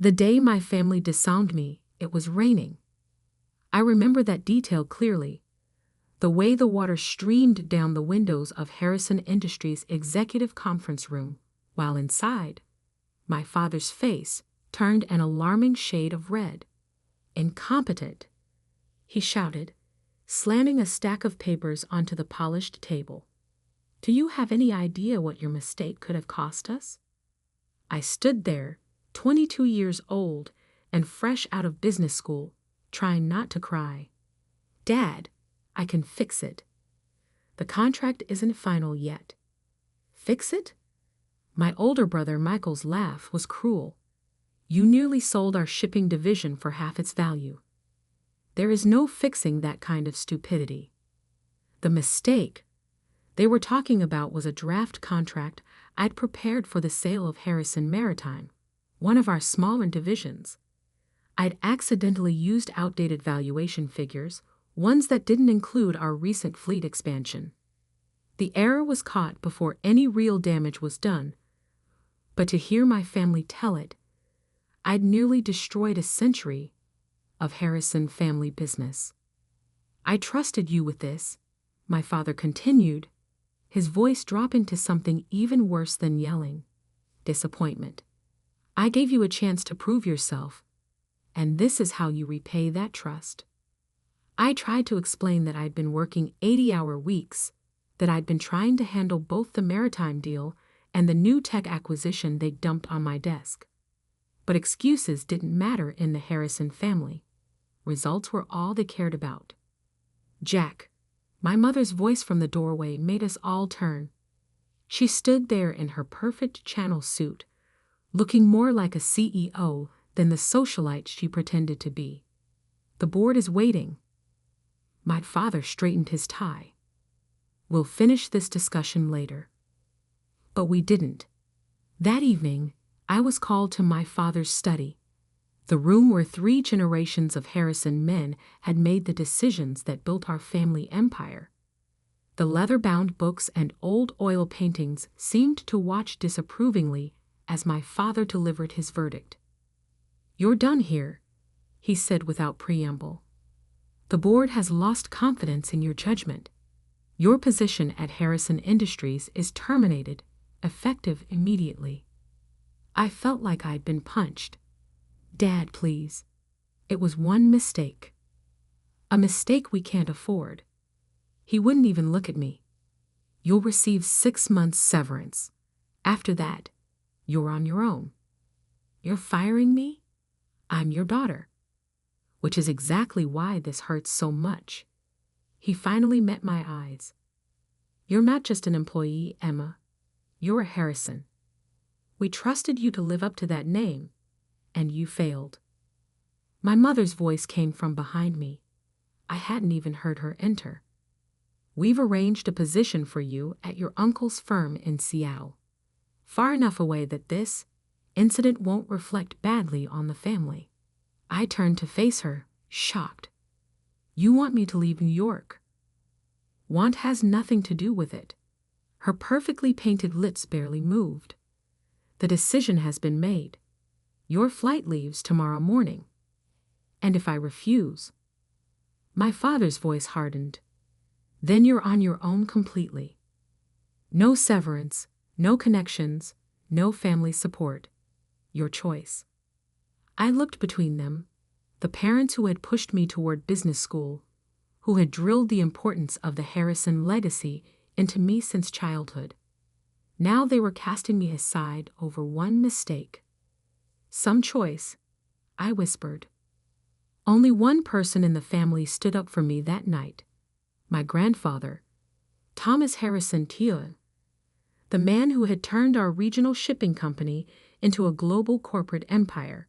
The day my family disowned me, it was raining. I remember that detail clearly. The way the water streamed down the windows of Harrison Industries' executive conference room, while inside, my father's face turned an alarming shade of red. "Incompetent!" he shouted, slamming a stack of papers onto the polished table. "Do you have any idea what your mistake could have cost us?" I stood there, 22 years old and fresh out of business school, trying not to cry. "Dad, I can fix it. The contract isn't final yet." "Fix it?" My older brother Michael's laugh was cruel. "You nearly sold our shipping division for half its value. There is no fixing that kind of stupidity." The mistake they were talking about was a draft contract I'd prepared for the sale of Harrison Maritime, one of our smaller divisions. I'd accidentally used outdated valuation figures, ones that didn't include our recent fleet expansion. The error was caught before any real damage was done, but to hear my family tell it, I'd nearly destroyed a century of Harrison family business. "I trusted you with this," my father continued, his voice dropping to something even worse than yelling: disappointment. "I gave you a chance to prove yourself, and this is how you repay that trust." I tried to explain that I'd been working 80-hour weeks, that I'd been trying to handle both the maritime deal and the new tech acquisition they dumped on my desk. But excuses didn't matter in the Harrison family. Results were all they cared about. "Jack," my mother's voice from the doorway made us all turn. She stood there in her perfect Channel suit, looking more like a CEO than the socialite she pretended to be. "The board is waiting." My father straightened his tie. "We'll finish this discussion later." But we didn't. That evening, I was called to my father's study, the room where 3 generations of Harrison men had made the decisions that built our family empire. The leather-bound books and old oil paintings seemed to watch disapprovingly as my father delivered his verdict. "You're done here," he said without preamble. "The board has lost confidence in your judgment. Your position at Harrison Industries is terminated, effective immediately." I felt like I'd been punched. "Dad, please. It was one mistake. A mistake we can't afford." He wouldn't even look at me. "You'll receive 6 months severance. After that, you're on your own." "You're firing me? I'm your daughter." "Which is exactly why this hurts so much." He finally met my eyes. "You're not just an employee, Emma. You're a Harrison. We trusted you to live up to that name, and you failed." My mother's voice came from behind me. I hadn't even heard her enter. "We've arranged a position for you at your uncle's firm in Seattle, far enough away that this incident won't reflect badly on the family." I turned to face her, shocked. "You want me to leave New York?" "Want has nothing to do with it." Her perfectly painted lips barely moved. "The decision has been made. Your flight leaves tomorrow morning." "And if I refuse?" My father's voice hardened. "Then you're on your own completely. No severance, no connections, no family support. Your choice." I looked between them, the parents who had pushed me toward business school, who had drilled the importance of the Harrison legacy into me since childhood. Now they were casting me aside over one mistake. "Some choice," I whispered. Only one person in the family stood up for me that night: my grandfather, Thomas Harrison Thiel, the man who had turned our regional shipping company into a global corporate empire.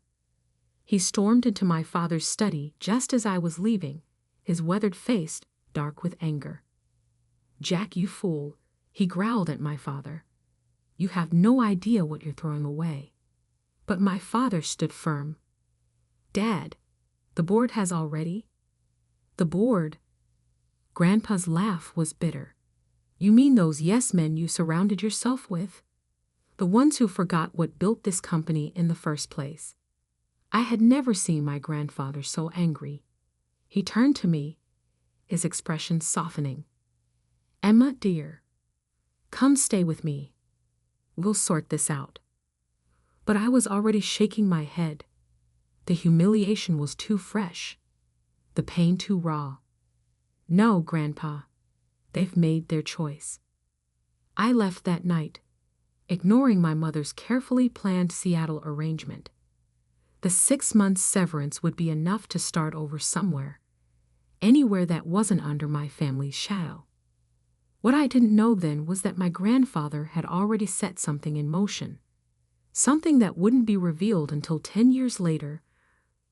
He stormed into my father's study just as I was leaving, his weathered face dark with anger. "Jack, you fool," he growled at my father. "You have no idea what you're throwing away." But my father stood firm. "Dad, the board has already—" "The board?" Grandpa's laugh was bitter. "You mean those yes-men you surrounded yourself with? The ones who forgot what built this company in the first place. I had never seen my grandfather so angry. He turned to me, his expression softening. "Emma, dear, come stay with me. We'll sort this out." But I was already shaking my head. The humiliation was too fresh, the pain too raw. "No, Grandpa, they've made their choice." I left that night, ignoring my mother's carefully planned Seattle arrangement. The 6 months severance would be enough to start over somewhere, anywhere that wasn't under my family's shadow. What I didn't know then was that my grandfather had already set something in motion, something that wouldn't be revealed until 10 years later,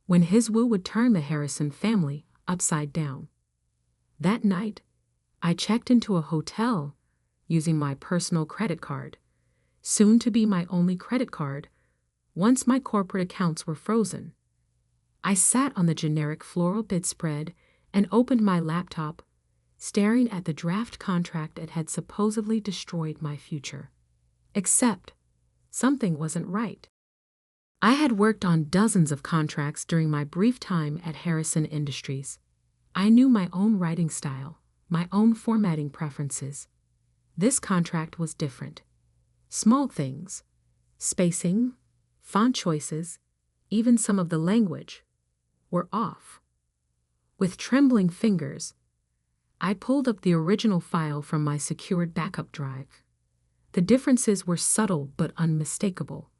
when his will would turn the Harrison family upside down. That night, I checked into a hotel using my personal credit card, soon to be my only credit card, once my corporate accounts were frozen. I sat on the generic floral bedspread and opened my laptop, staring at the draft contract that had supposedly destroyed my future. Except, something wasn't right. I had worked on dozens of contracts during my brief time at Harrison Industries. I knew my own writing style, my own formatting preferences. This contract was different. Small things, spacing, font choices, even some of the language, were off. With trembling fingers, I pulled up the original file from my secured backup drive. The differences were subtle but unmistakable.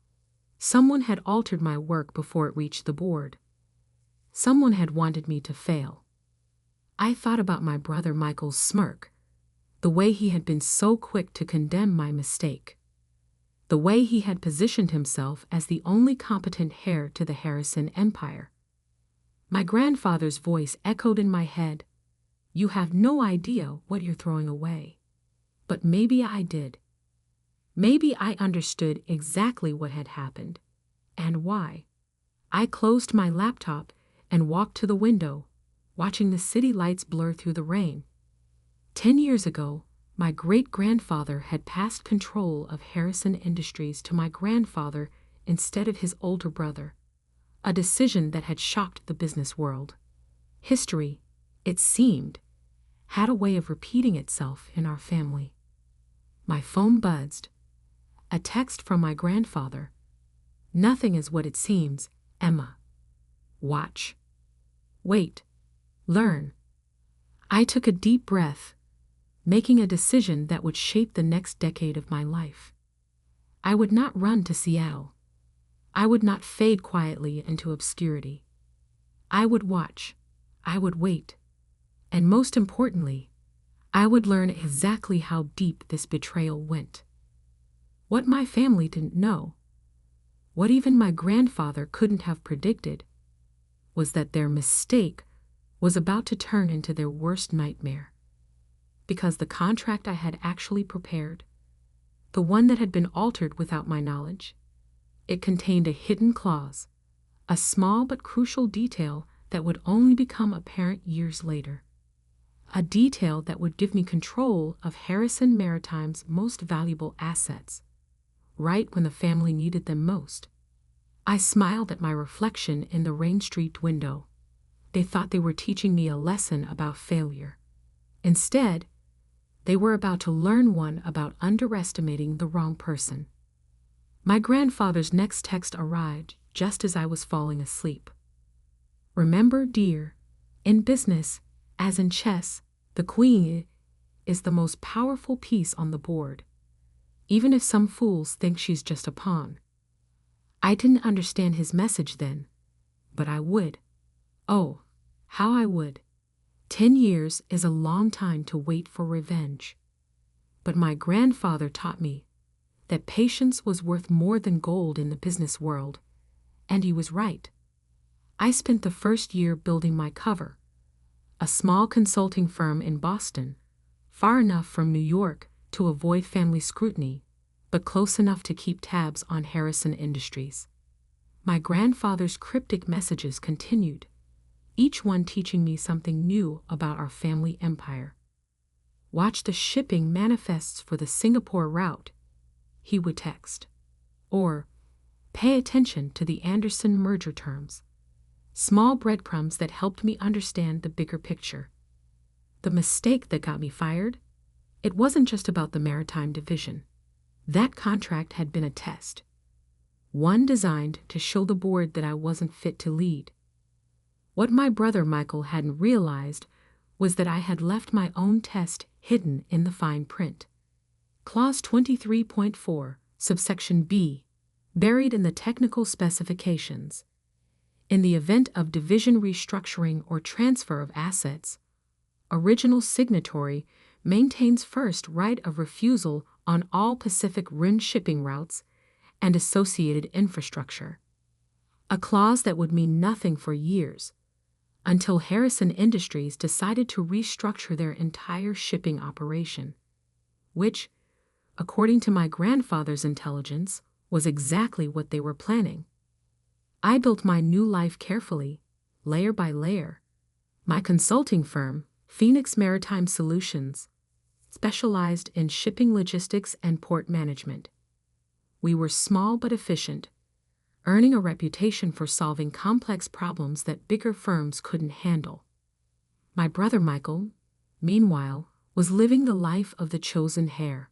Someone had altered my work before it reached the board. Someone had wanted me to fail. I thought about my brother Michael's smirk, the way he had been so quick to condemn my mistake, the way he had positioned himself as the only competent heir to the Harrison empire. My grandfather's voice echoed in my head, "You have no idea what you're throwing away." But maybe I did. Maybe I understood exactly what had happened, and why. I closed my laptop and walked to the window, watching the city lights blur through the rain. 10 years ago, my great-grandfather had passed control of Harrison Industries to my grandfather instead of his older brother, a decision that had shocked the business world. History, it seemed, had a way of repeating itself in our family. My phone buzzed. A text from my grandfather. "Nothing is what it seems, Emma. Watch. Wait. Learn." I took a deep breath, making a decision that would shape the next decade of my life. I would not run to Seattle. I would not fade quietly into obscurity. I would watch. I would wait. And most importantly, I would learn exactly how deep this betrayal went. What my family didn't know, what even my grandfather couldn't have predicted, was that their mistake was about to turn into their worst nightmare. Because the contract I had actually prepared, the one that had been altered without my knowledge, it contained a hidden clause, a small but crucial detail that would only become apparent years later. A detail that would give me control of Harrison Maritime's most valuable assets, right when the family needed them most. I smiled at my reflection in the rain-streaked window. They thought they were teaching me a lesson about failure. Instead, they were about to learn one about underestimating the wrong person. My grandfather's next text arrived just as I was falling asleep. "Remember, dear, in business, as in chess, the queen is the most powerful piece on the board, even if some fools think she's just a pawn." I didn't understand his message then, but I would. Oh, how I would. 10 years is a long time to wait for revenge. But my grandfather taught me that patience was worth more than gold in the business world, and he was right. I spent the first year building my cover, a small consulting firm in Boston, far enough from New York to avoid family scrutiny, but close enough to keep tabs on Harrison Industries. My grandfather's cryptic messages continued, each one teaching me something new about our family empire. "Watch the shipping manifests for the Singapore route," he would text. Or, Pay attention to the Anderson merger terms. Small breadcrumbs that helped me understand the bigger picture. The mistake that got me fired? It wasn't just about the maritime division. That contract had been a test. One designed to show the board that I wasn't fit to lead. What my brother Michael hadn't realized was that I had left my own test hidden in the fine print. Clause 23.4, subsection B, buried in the technical specifications. In the event of division restructuring or transfer of assets, original signatory maintains first right of refusal on all Pacific Rim shipping routes and associated infrastructure. A clause that would mean nothing for years, until Harrison Industries decided to restructure their entire shipping operation, which, according to my grandfather's intelligence, was exactly what they were planning. I built my new life carefully, layer by layer. My consulting firm, Phoenix Maritime Solutions, specialized in shipping logistics and port management. We were small but efficient, earning a reputation for solving complex problems that bigger firms couldn't handle. My brother Michael, meanwhile, was living the life of the chosen heir.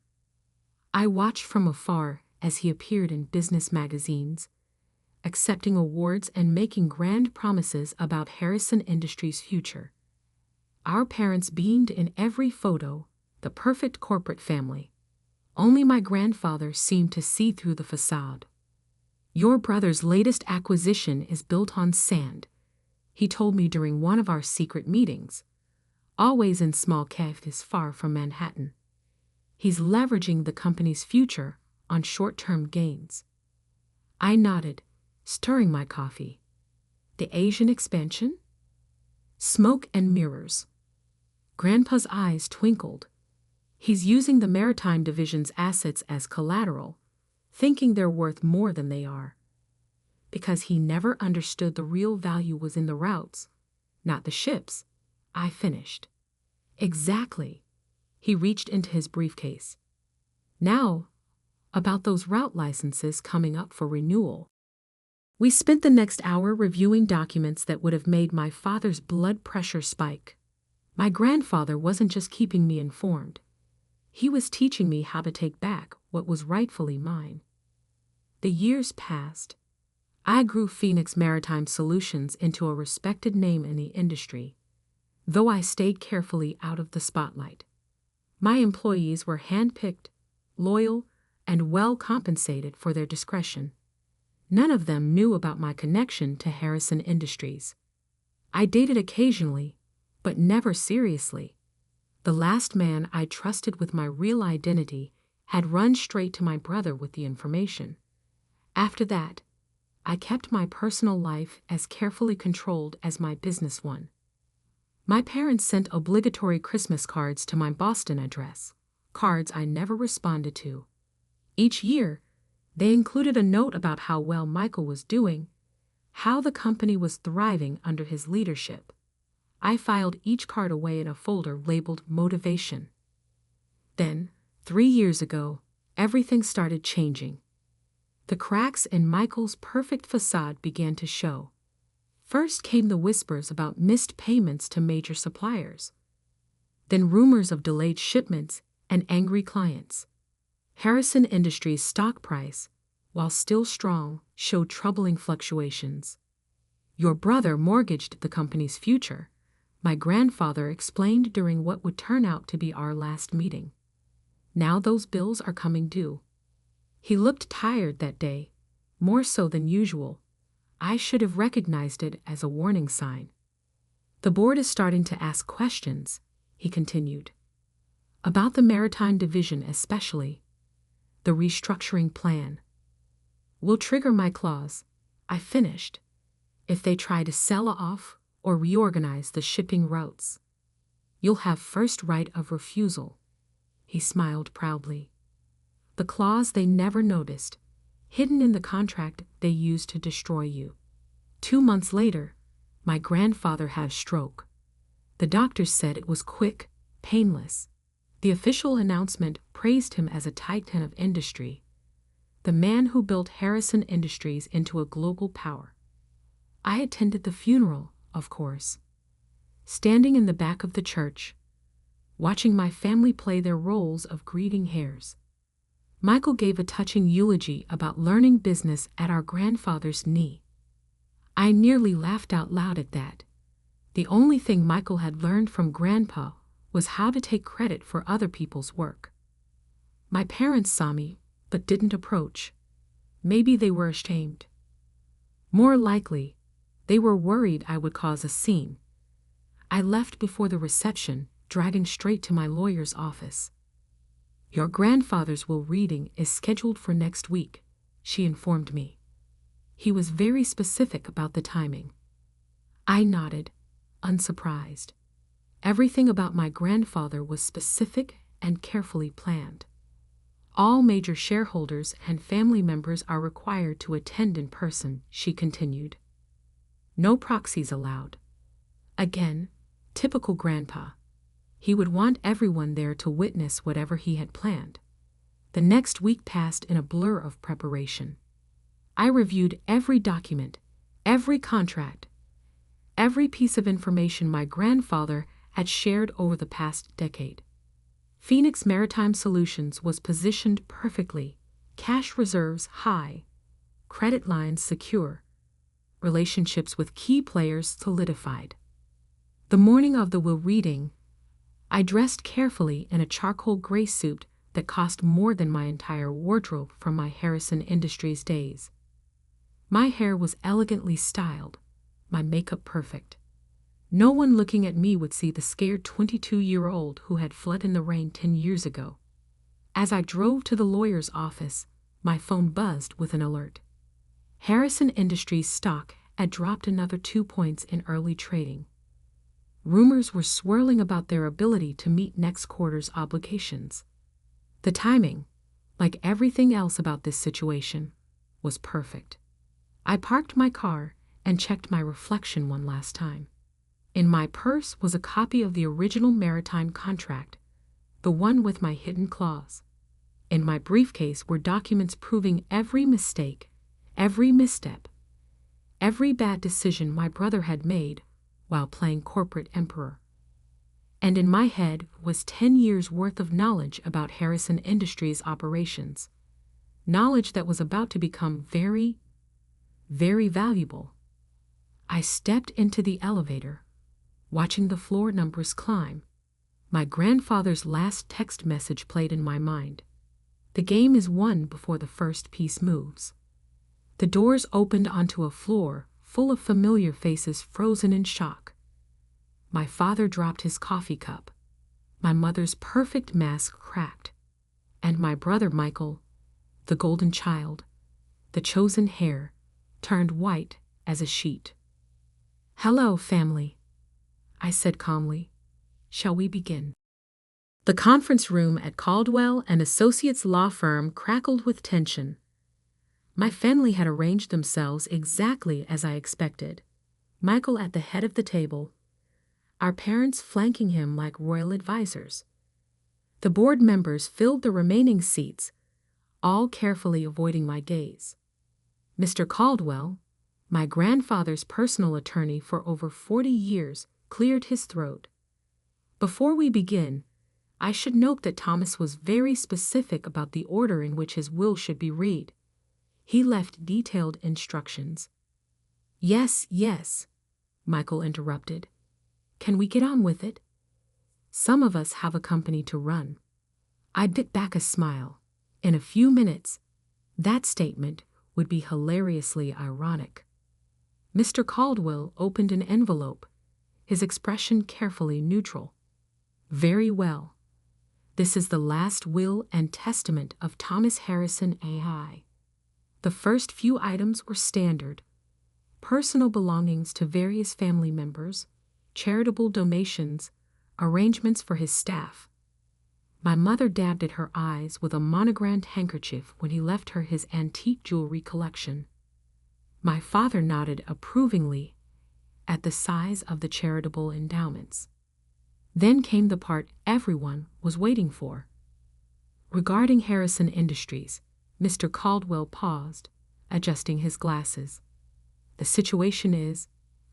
I watched from afar as he appeared in business magazines, accepting awards and making grand promises about Harrison Industries' future. Our parents beamed in every photo, the perfect corporate family. Only my grandfather seemed to see through the facade. "Your brother's latest acquisition is built on sand," he told me during one of our secret meetings, always in small cafes far from Manhattan. "He's leveraging the company's future on short-term gains." I nodded, stirring my coffee. The Asian expansion? Smoke and mirrors. Grandpa's eyes twinkled. He's using the Maritime Division's assets as collateral, thinking they're worth more than they are. Because he never understood the real value was in the routes, not the ships, I finished. Exactly. He reached into his briefcase. Now, about those route licenses coming up for renewal. We spent the next hour reviewing documents that would have made my father's blood pressure spike. My grandfather wasn't just keeping me informed. He was teaching me how to take back what was rightfully mine. The years passed. I grew Phoenix Maritime Solutions into a respected name in the industry, though I stayed carefully out of the spotlight. My employees were handpicked, loyal, and well compensated for their discretion. None of them knew about my connection to Harrison Industries. I dated occasionally, but never seriously. The last man I trusted with my real identity had run straight to my brother with the information. After that, I kept my personal life as carefully controlled as my business one. My parents sent obligatory Christmas cards to my Boston address, cards I never responded to. Each year, they included a note about how well Michael was doing, how the company was thriving under his leadership. I filed each card away in a folder labeled Motivation. Then, 3 years ago, everything started changing. The cracks in Michael's perfect facade began to show. First came the whispers about missed payments to major suppliers. Then rumors of delayed shipments and angry clients. Harrison Industries' stock price, while still strong, showed troubling fluctuations. "Your brother mortgaged the company's future," my grandfather explained during what would turn out to be our last meeting. "Now those bills are coming due." He looked tired that day, more so than usual. I should have recognized it as a warning sign. "The board is starting to ask questions," he continued. "About the Maritime Division especially. The restructuring plan. Will trigger my clause," I finished, "if they try to sell off or reorganize the shipping routes. You'll have first right of refusal." He smiled proudly. The clause they never noticed, hidden in the contract they used to destroy you. 2 months later, my grandfather had a stroke. The doctors said it was quick, painless. The official announcement praised him as a titan of industry. the man who built Harrison Industries into a global power. I attended the funeral, of course, standing in the back of the church, watching my family play their roles of grieving heirs. Michael gave a touching eulogy about learning business at our grandfather's knee. I nearly laughed out loud at that. The only thing Michael had learned from Grandpa was how to take credit for other people's work. My parents saw me, but didn't approach. Maybe they were ashamed. More likely, they were worried I would cause a scene. I left before the reception, driving straight to my lawyer's office. "Your grandfather's will reading is scheduled for next week," she informed me. He was very specific about the timing. I nodded, unsurprised. Everything about my grandfather was specific and carefully planned. "All major shareholders and family members are required to attend in person," she continued. "No proxies allowed." Again, typical Grandpa. He would want everyone there to witness whatever he had planned. The next week passed in a blur of preparation. I reviewed every document, every contract, every piece of information my grandfather had shared over the past decade. Phoenix Maritime Solutions was positioned perfectly, cash reserves high, credit lines secure, relationships with key players solidified. The morning of the will reading, I dressed carefully in a charcoal gray suit that cost more than my entire wardrobe from my Harrison Industries days. My hair was elegantly styled, my makeup perfect. No one looking at me would see the scared 22-year-old who had fled in the rain 10 years ago. As I drove to the lawyer's office, my phone buzzed with an alert. Harrison Industries stock had dropped another 2 points in early trading. Rumors were swirling about their ability to meet next quarter's obligations. The timing, like everything else about this situation, was perfect. I parked my car and checked my reflection one last time. In my purse was a copy of the original maritime contract, the one with my hidden clause. In my briefcase were documents proving every mistake, every misstep, every bad decision my brother had made while playing corporate emperor. And in my head was 10 years' worth of knowledge about Harrison Industries operations, knowledge that was about to become very, very valuable. I stepped into the elevator, watching the floor numbers climb. My grandfather's last text message played in my mind. The game is won before the first piece moves. The doors opened onto a floor full of familiar faces frozen in shock. My father dropped his coffee cup. My mother's perfect mask cracked. And my brother Michael, the golden child, the chosen heir, turned white as a sheet. "Hello, family," I said calmly. "Shall we begin?" The conference room at Caldwell and Associates law firm crackled with tension. My family had arranged themselves exactly as I expected. Michael at the head of the table, our parents flanking him like royal advisors. The board members filled the remaining seats, all carefully avoiding my gaze. Mr. Caldwell, my grandfather's personal attorney for over 40 years, cleared his throat. "Before we begin, I should note that Thomas was very specific about the order in which his will should be read. He left detailed instructions." Yes, Michael interrupted. "Can we get on with it? Some of us have a company to run." I bit back a smile. In a few minutes, that statement would be hilariously ironic. Mr. Caldwell opened an envelope, his expression carefully neutral. "Very well. This is the last will and testament of Thomas Harrison AI. The first few items were standard: personal belongings to various family members, charitable donations, arrangements for his staff." My mother dabbed at her eyes with a monogrammed handkerchief when he left her his antique jewelry collection. My father nodded approvingly at the size of the charitable endowments. Then came the part everyone was waiting for. Regarding Harrison Industries, Mr. Caldwell paused, adjusting his glasses. The situation is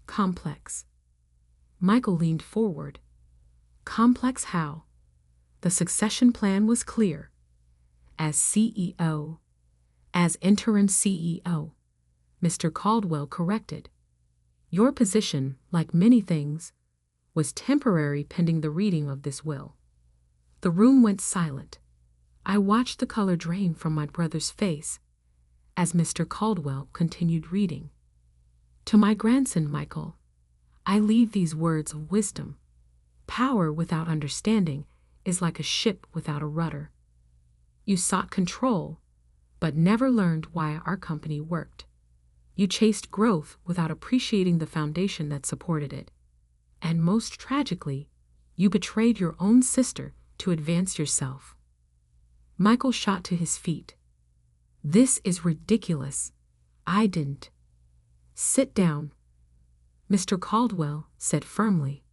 complex. Michael leaned forward. Complex how? The succession plan was clear. As CEO, as interim CEO, Mr. Caldwell corrected. Your position, like many things, was temporary pending the reading of this will. The room went silent. I watched the color drain from my brother's face as Mr. Caldwell continued reading. To my grandson, Michael, I leave these words of wisdom. Power without understanding is like a ship without a rudder. You sought control, but never learned why our company worked. You chased growth without appreciating the foundation that supported it. And most tragically, you betrayed your own sister to advance yourself. Michael shot to his feet. This is ridiculous. I didn't. Sit down, Mr. Caldwell said firmly.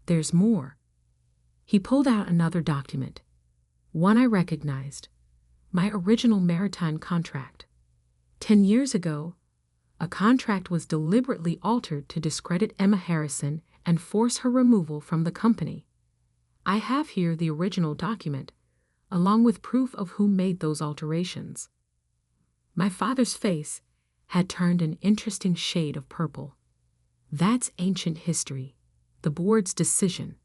There's more. He pulled out another document, one I recognized, my original maritime contract. 10 years ago, a contract was deliberately altered to discredit Emma Harrison and force her removal from the company. I have here the original document, along with proof of who made those alterations. My father's face had turned an interesting shade of purple. That's ancient history. The board's decision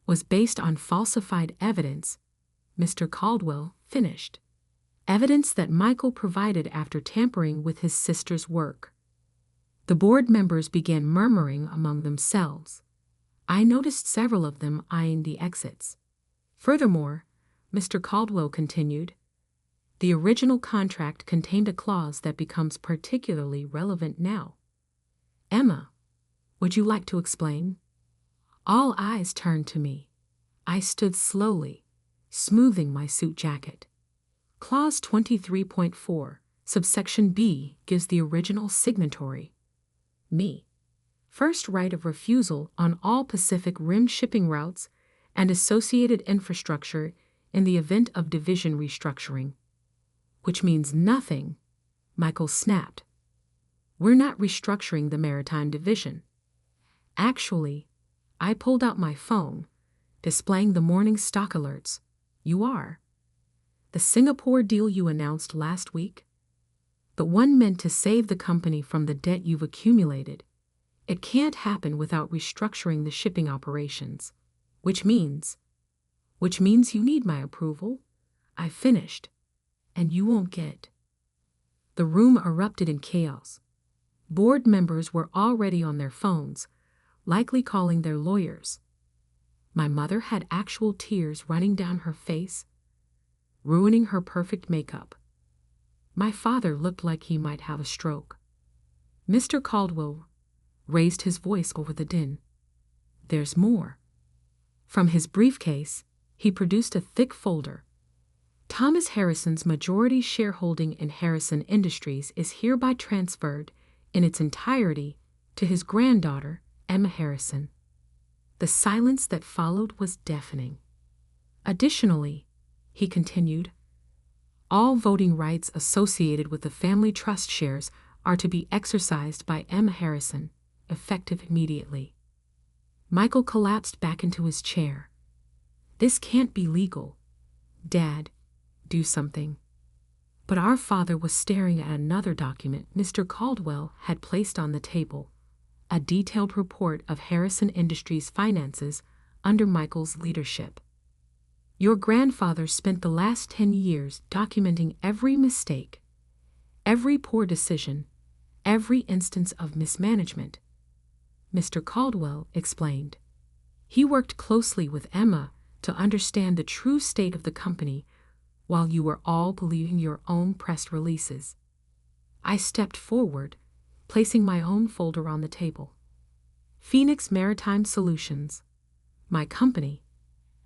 was based on falsified evidence, Mr. Caldwell finished. Evidence that Michael provided after tampering with his sister's work. The board members began murmuring among themselves. I noticed several of them eyeing the exits. Furthermore, Mr. Caldwell continued, the original contract contained a clause that becomes particularly relevant now. Emma, would you like to explain? All eyes turned to me. I stood slowly, smoothing my suit jacket. Clause 23.4, subsection B, gives the original signatory, me, first right of refusal on all Pacific Rim shipping routes and associated infrastructure in the event of division restructuring. Which means nothing, Michael snapped. We're not restructuring the maritime division. Actually, I pulled out my phone, displaying the morning stock alerts. You are. The Singapore deal you announced last week? The one meant to save the company from the debt you've accumulated. It can't happen without restructuring the shipping operations. Which means you need my approval. I finished. And you won't get. The room erupted in chaos. Board members were already on their phones, likely calling their lawyers. My mother had actual tears running down her face, ruining her perfect makeup. My father looked like he might have a stroke. Mr. Caldwell raised his voice over the din. There's more. From his briefcase, he produced a thick folder. Thomas Harrison's majority shareholding in Harrison Industries is hereby transferred in its entirety to his granddaughter, Emma Harrison. The silence that followed was deafening. Additionally, he continued, all voting rights associated with the family trust shares are to be exercised by Emma Harrison, effective immediately. Michael collapsed back into his chair. This can't be legal. Dad, do something. But our father was staring at another document Mr. Caldwell had placed on the table, a detailed report of Harrison Industries' finances under Michael's leadership. Your grandfather spent the last 10 years documenting every mistake, every poor decision, every instance of mismanagement. Mr. Caldwell explained. He worked closely with Emma to understand the true state of the company while you were all believing your own press releases. I stepped forward, placing my own folder on the table. Phoenix Maritime Solutions, my company,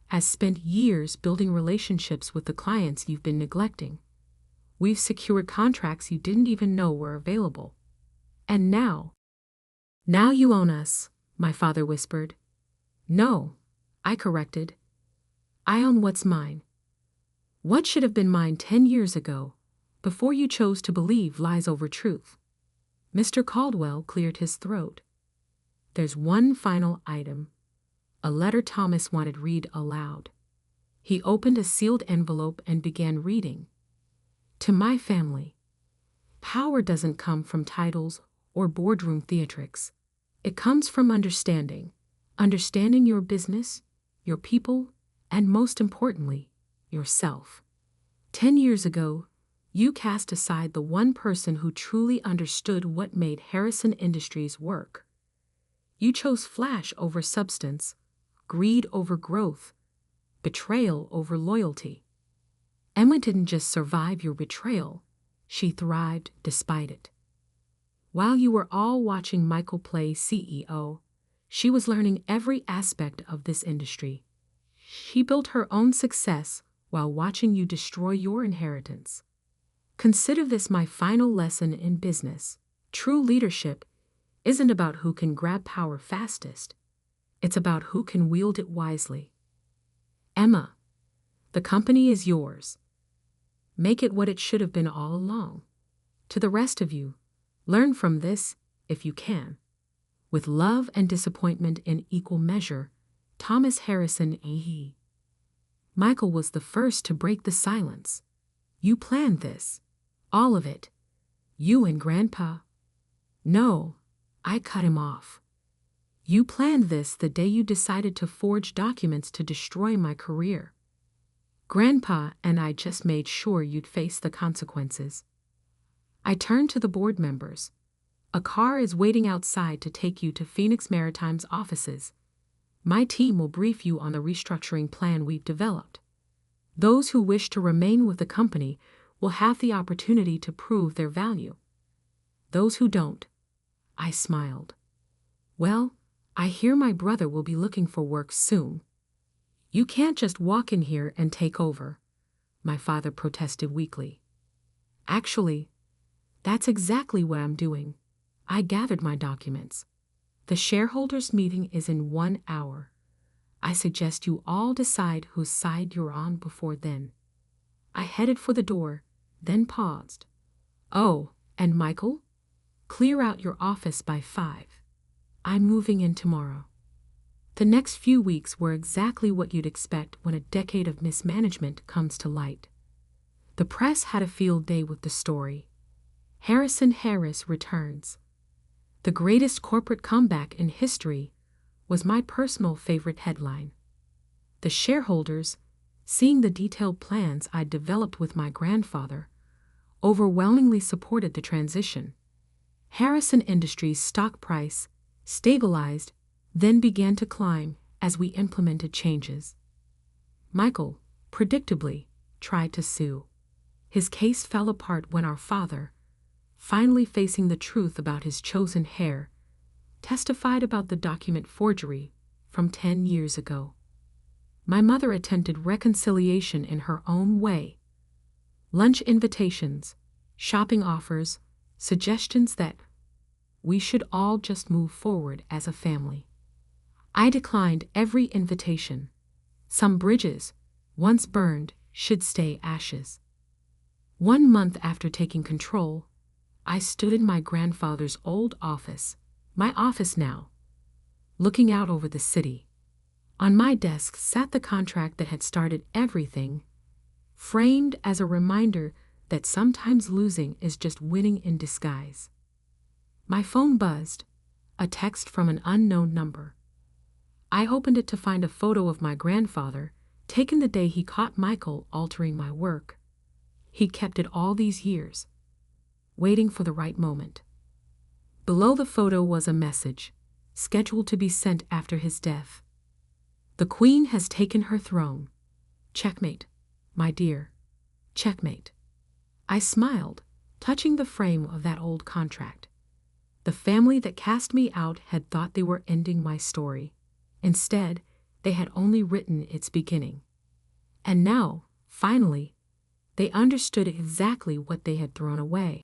has spent years building relationships with the clients you've been neglecting. We've secured contracts you didn't even know were available. And now you own us, my father whispered. No, I corrected. I own what's mine. What should have been mine 10 years ago, before you chose to believe lies over truth? Mr. Caldwell cleared his throat. There's one final item. A letter Thomas wanted read aloud. He opened a sealed envelope and began reading. To my family. Power doesn't come from titles or boardroom theatrics. It comes from understanding. Understanding your business, your people, and most importantly, yourself. 10 years ago, you cast aside the one person who truly understood what made Harrison Industries work. You chose flash over substance, greed over growth, betrayal over loyalty. Emma didn't just survive your betrayal, she thrived despite it. While you were all watching Michael play CEO, she was learning every aspect of this industry. She built her own success while watching you destroy your inheritance. Consider this my final lesson in business. True leadership isn't about who can grab power fastest. It's about who can wield it wisely. Emma, the company is yours. Make it what it should have been all along. To the rest of you, learn from this if you can. With love and disappointment in equal measure, Thomas Harrison A.E. Michael was the first to break the silence. You planned this. All of it. You and Grandpa. No, I cut him off. You planned this the day you decided to forge documents to destroy my career. Grandpa and I just made sure you'd face the consequences. I turned to the board members. A car is waiting outside to take you to Phoenix Maritime's offices. My team will brief you on the restructuring plan we've developed. Those who wish to remain with the company will have the opportunity to prove their value. Those who don't, I smiled. Well, I hear my brother will be looking for work soon. You can't just walk in here and take over, my father protested weakly. Actually, that's exactly what I'm doing. I gathered my documents. The shareholders' meeting is in 1 hour. I suggest you all decide whose side you're on before then. I headed for the door, then paused. Oh, and Michael? Clear out your office by 5. I'm moving in tomorrow. The next few weeks were exactly what you'd expect when a decade of mismanagement comes to light. The press had a field day with the story. Harrison Harris returns. The greatest corporate comeback in history was my personal favorite headline. The shareholders, seeing the detailed plans I'd developed with my grandfather, overwhelmingly supported the transition. Harrison Industries' stock price stabilized, then began to climb as we implemented changes. Michael, predictably, tried to sue. His case fell apart when our father, finally facing the truth about his chosen heir, testified about the document forgery from 10 years ago. My mother attempted reconciliation in her own way. Lunch invitations, shopping offers, suggestions that we should all just move forward as a family. I declined every invitation. Some bridges, once burned, should stay ashes. 1 month after taking control, I stood in my grandfather's old office, my office now, looking out over the city. On my desk sat the contract that had started everything, framed as a reminder that sometimes losing is just winning in disguise. My phone buzzed, a text from an unknown number. I opened it to find a photo of my grandfather, taken the day he caught Michael altering my work. He'd kept it all these years, waiting for the right moment. Below the photo was a message, scheduled to be sent after his death. The Queen has taken her throne. Checkmate, my dear. Checkmate. I smiled, touching the frame of that old contract. The family that cast me out had thought they were ending my story. Instead, they had only written its beginning. And now, finally, they understood exactly what they had thrown away.